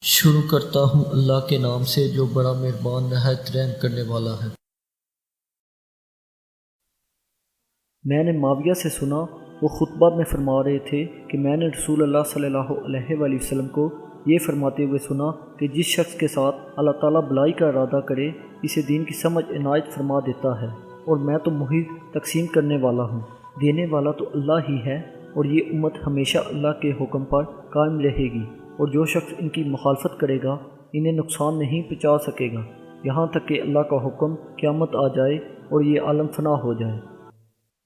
شروع کرتا ہوں اللہ کے نام سے جو بڑا مہربان نہایت رحم کرنے والا ہے۔ میں نے معاویہ سے سنا، وہ خطبہ میں فرما رہے تھے کہ میں نے رسول اللہ صلی اللہ علیہ وآلہ وسلم کو یہ فرماتے ہوئے سنا کہ جس شخص کے ساتھ اللہ تعالیٰ بلائی کا ارادہ کرے اسے دین کی سمجھ عنایت فرما دیتا ہے، اور میں تو محیط تقسیم کرنے والا ہوں، دینے والا تو اللہ ہی ہے، اور یہ امت ہمیشہ اللہ کے حکم پر قائم رہے گی، اور جو شخص ان کی مخالفت کرے گا انہیں نقصان نہیں پہنچا سکے گا یہاں تک کہ اللہ کا حکم قیامت آ جائے اور یہ عالم فنا ہو جائے۔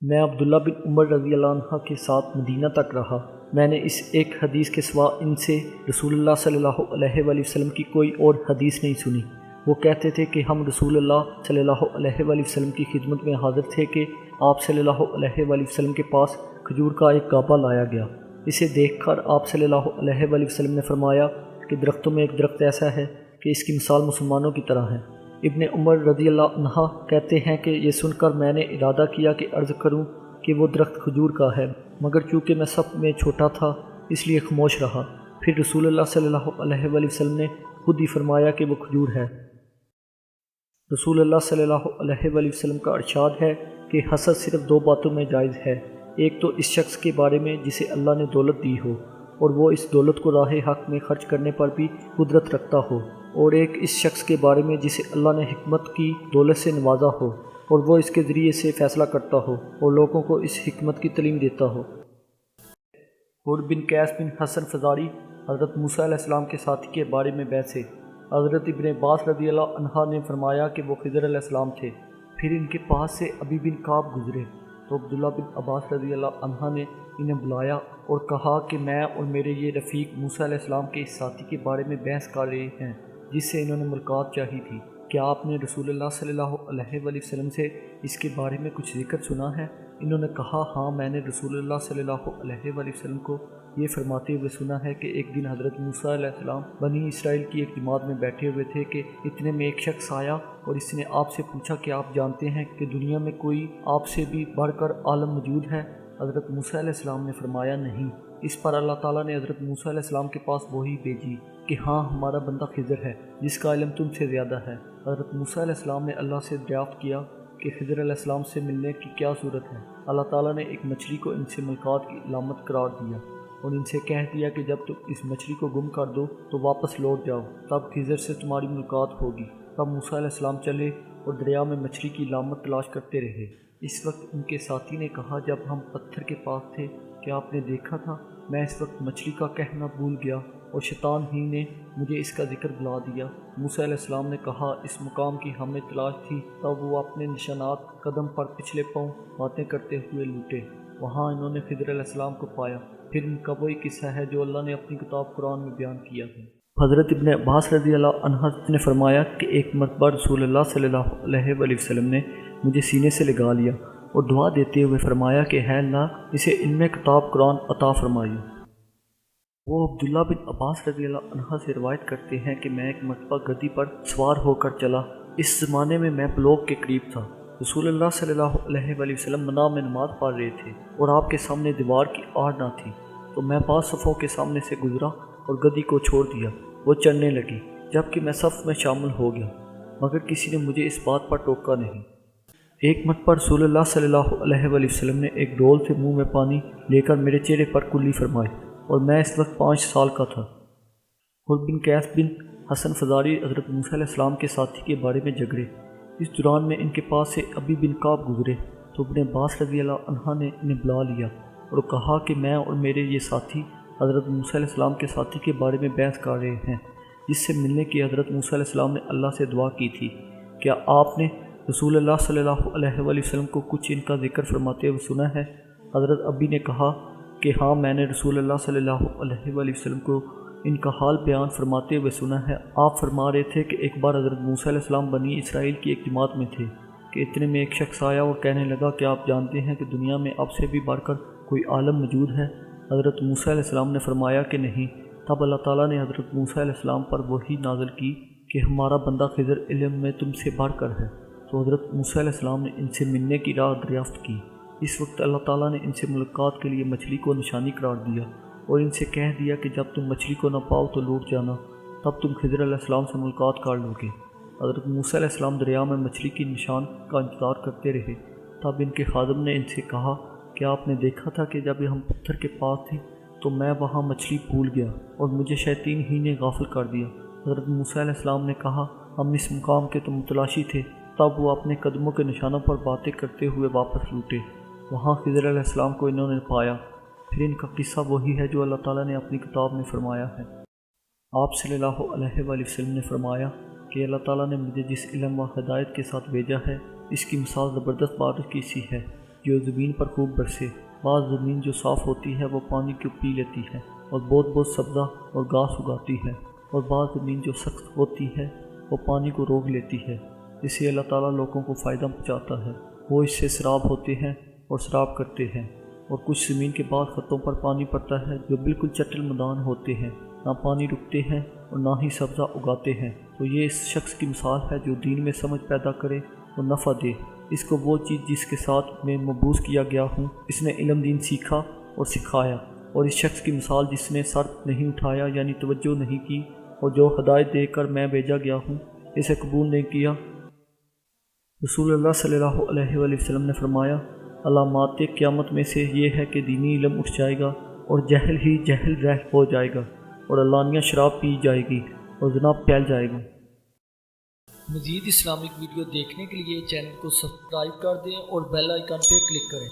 میں عبداللہ بن عمر رضی اللہ عنہ کے ساتھ مدینہ تک رہا۔ میں نے اس ایک حدیث کے سوا ان سے رسول اللہ صلی اللہ علیہ وآلہ وسلم کی کوئی اور حدیث نہیں سنی۔ وہ کہتے تھے کہ ہم رسول اللہ صلی اللہ علیہ وآلہ وسلم کی خدمت میں حاضر تھے کہ آپ صلی اللہ علیہ وآلہ وسلم کے پاس کھجور کا ایک گابا لایا گیا۔ اسے دیکھ کر آپ صلی اللہ علیہ وآلہ وسلم نے فرمایا کہ درختوں میں ایک درخت ایسا ہے کہ اس کی مثال مسلمانوں کی طرح ہے۔ ابن عمر رضی اللہ عنہ کہتے ہیں کہ یہ سن کر میں نے ارادہ کیا کہ عرض کروں کہ وہ درخت کھجور کا ہے، مگر چونکہ میں سب میں چھوٹا تھا اس لیے خاموش رہا۔ پھر رسول اللہ صلی اللہ علیہ وآلہ وسلم نے خود ہی فرمایا کہ وہ کھجور ہے۔ رسول اللہ صلی اللہ علیہ وآلہ وسلم کا ارشاد ہے کہ حسد صرف دو باتوں میں جائز ہے، ایک تو اس شخص کے بارے میں جسے اللہ نے دولت دی ہو اور وہ اس دولت کو راہ حق میں خرچ کرنے پر بھی قدرت رکھتا ہو، اور ایک اس شخص کے بارے میں جسے اللہ نے حکمت کی دولت سے نوازا ہو اور وہ اس کے ذریعے سے فیصلہ کرتا ہو اور لوگوں کو اس حکمت کی تعلیم دیتا ہو۔ حر بن قیس بن حسن فزاری حضرت موسیٰ علیہ السلام کے ساتھی کے بارے میں بحث ہے۔ حضرت ابن عباس رضی اللہ عنہ نے فرمایا کہ وہ خضر علیہ السلام تھے، پھر ان کے پاس سے ابی بن کعب گزرے تو عبداللہ بن عباس رضی اللہ عنہ نے انہیں بلایا اور کہا کہ میں اور میرے یہ رفیق موسیٰ علیہ السلام کے اس ساتھی کے بارے میں بحث کر رہے ہیں جس سے انہوں نے ملاقات چاہی تھی، کیا آپ نے رسول اللہ صلی اللہ علیہ وآلہ وسلم سے اس کے بارے میں کچھ ذکر سنا ہے؟ انہوں نے کہا ہاں، میں نے رسول اللہ صلی اللہ علیہ وآلہ وسلم کو یہ فرماتے ہوئے سنا ہے کہ ایک دن حضرت موسیٰ علیہ السلام بنی اسرائیل کی ایک جماعت میں بیٹھے ہوئے تھے کہ اتنے میں ایک شخص آیا اور اس نے آپ سے پوچھا کہ آپ جانتے ہیں کہ دنیا میں کوئی آپ سے بھی بڑھ کر عالم موجود ہے؟ حضرت موسیٰ علیہ السلام نے فرمایا نہیں۔ اس پر اللہ تعالیٰ نے حضرت موسیٰ علیہ السلام کے پاس وحی بھیجی کہ ہاں، ہمارا بندہ خضر ہے جس کا علم تم سے زیادہ ہے۔ حضرت موسیٰ علیہ السلام نے اللہ سے دریافت کیا کہ خضر علیہ السلام سے ملنے کی کیا صورت ہے۔ اللہ تعالیٰ نے ایک مچھلی کو ان سے ملاقات کی علامت قرار دیا اور ان سے کہہ دیا کہ جب تم اس مچھلی کو گم کر دو تو واپس لوٹ جاؤ، تب خضر سے تمہاری ملاقات ہوگی۔ تب موسیٰ علیہ السلام چلے اور دریا میں مچھلی کی علامت تلاش کرتے رہے۔ اس وقت ان کے ساتھی نے کہا جب ہم پتھر کے پاس تھے کیا آپ نے دیکھا تھا؟ میں اس وقت مچھلی کا کہنا بھول گیا اور شیطان ہی نے مجھے اس کا ذکر بلا دیا۔ موسیٰ علیہ السلام نے کہا اس مقام کی ہمیں تلاش تھی، تب وہ اپنے نشانات قدم پر پچھلے پاؤں باتیں کرتے ہوئے لوٹے، وہاں انہوں نے خضر علیہ السلام کو پایا۔ پھر ان کا وہی قصہ ہے جو اللہ نے اپنی کتاب قرآن میں بیان کیا ہے۔ حضرت ابن عباس رضی اللہ عنہ نے فرمایا کہ ایک مرتبہ رسول اللہ صلی اللہ علیہ وآلہ وسلم نے مجھے سینے سے لگا لیا اور دعا دیتے ہوئے فرمایا کہ ہے اللہ اسے علم کتاب قرآن عطا فرمائیے۔ وہ عبداللہ بن عباس رضی اللہ عنہ سے روایت کرتے ہیں کہ میں ایک مرتبہ گدی پر سوار ہو کر چلا، اس زمانے میں میں بلوغ کے قریب تھا۔ رسول اللہ صلی اللہ علیہ وآلہ وسلم منام میں نماز پڑھ رہے تھے اور آپ کے سامنے دیوار کی آڑ نہ تھی، تو میں 5 صفوں کے سامنے سے گزرا اور گدی کو چھوڑ دیا، وہ چلنے لگی، جبکہ میں صف میں شامل ہو گیا، مگر کسی نے مجھے اس بات پر ٹوکا نہیں۔ ایک مرتبہ رسول اللہ صلی اللہ علیہ وآلہ وسلم نے ایک ڈول سے منہ میں پانی لے کر میرے چہرے پر کلی فرمائی اور میں اس وقت 5 سال کا تھا۔ حر بن قیس بن حسن فزاری حضرت موسیٰ علیہ السلام کے ساتھی کے بارے میں جھگڑے۔ اس دوران میں ان کے پاس سے ابی بن کعب گزرے تو ابن عباس رضی اللہ عنہ نے انہیں بلا لیا اور کہا کہ میں اور میرے یہ ساتھی حضرت موسیٰ علیہ السلام کے ساتھی کے بارے میں بحث کر رہے ہیں جس سے ملنے کی حضرت موسیٰ علیہ السلام نے اللہ سے دعا کی تھی، کیا آپ نے رسول اللہ صلی اللہ علیہ وآلہ وسلم کو کچھ ان کا ذکر فرماتے ہوئے سنا ہے؟ حضرت ابی نے کہا کہ ہاں، میں نے رسول اللہ صلی اللہ علیہ وآلہ وسلم کو ان کا حال بیان فرماتے ہوئے سنا ہے۔ آپ فرما رہے تھے کہ ایک بار حضرت موسیٰ علیہ السلام بنی اسرائیل کی ایک جماعت میں تھے کہ اتنے میں ایک شخص آیا اور کہنے لگا کہ آپ جانتے ہیں کہ دنیا میں آپ سے بھی بڑھ کر کوئی عالم موجود ہے؟ حضرت موسیٰ علیہ السلام نے فرمایا کہ نہیں۔ تب اللہ تعالیٰ نے حضرت موسیٰ علیہ السلام پر وحی نازل کی کہ ہمارا بندہ خضر علم میں تم سے بڑھ کر ہے، تو حضرت موسیٰ علیہ السلام نے ان سے ملنے کی راہ دریافت کی۔ اس وقت اللہ تعالیٰ نے ان سے ملاقات کے لیے مچھلی کو نشانی قرار دیا اور ان سے کہہ دیا کہ جب تم مچھلی کو نہ پاؤ تو لوٹ جانا، تب تم خضر علیہ السلام سے ملاقات کر لو گے۔ حضرت موسیٰ علیہ السلام دریا میں مچھلی کی نشان کا انتظار کرتے رہے۔ تب ان کے خادم نے ان سے کہا کہ آپ نے دیکھا تھا کہ جب ہم پتھر کے پاس تھے تو میں وہاں مچھلی بھول گیا اور مجھے شیطان ہی نے غافل کر دیا۔ حضرت موسیٰ علیہ السلام نے کہا ہم اس مقام کے تو متلاشی تھے۔ تب وہ اپنے قدموں کے نشانوں پر باتیں کرتے ہوئے واپس لوٹے۔ وہاں خضر علیہ السلام کو انہوں نے پایا۔ پھر ان کا قصہ وہی ہے جو اللہ تعالیٰ نے اپنی کتاب میں فرمایا ہے۔ آپ صلی اللہ علیہ وآلہ وسلم نے فرمایا کہ اللہ تعالیٰ نے مجھے جس علم و ہدایت کے ساتھ بھیجا ہے اس کی مثال زبردست بارش کی سی ہے جو زمین پر خوب برسے۔ بعض زمین جو صاف ہوتی ہے وہ پانی کو پی لیتی ہے اور بہت بہت سبزہ اور گھاس اگاتی ہے، اور بعض زمین جو سخت ہوتی ہے وہ پانی کو روک لیتی ہے۔ اس سے اللہ تعالیٰ لوگوں کو فائدہ پہنچاتا ہے۔ وہ اس سے سراب ہوتے ہیں اور سراب کرتے ہیں۔ اور کچھ زمین کے بعد خطوں پر پانی پڑتا ہے جو بالکل چٹل میدان ہوتے ہیں، نہ پانی رکتے ہیں اور نہ ہی سبزہ اگاتے ہیں۔ تو یہ اس شخص کی مثال ہے جو دین میں سمجھ پیدا کرے اور نفع دے۔ اس کو وہ چیز جس کے ساتھ میں مبعوث کیا گیا ہوں اس نے علم دین سیکھا اور سکھایا، اور اس شخص کی مثال جس نے سر نہیں اٹھایا یعنی توجہ نہیں کی، اور جو ہدایت دے کر میں بھیجا گیا ہوں اسے قبول نہیں کیا۔ رسول اللہ صلی اللہ علیہ وآلہ وسلم نے فرمایا علامات قیامت میں سے یہ ہے کہ دینی علم اٹھ جائے گا اور جہل ہی جہل رہ ہو جائے گا، اور علانیہ شراب پی جائے گی اور زنا پھیل جائے گا۔ مزید اسلامک ویڈیو دیکھنے کے لیے چینل کو سبسکرائب کر دیں اور بیل آئیکن پہ کلک کریں۔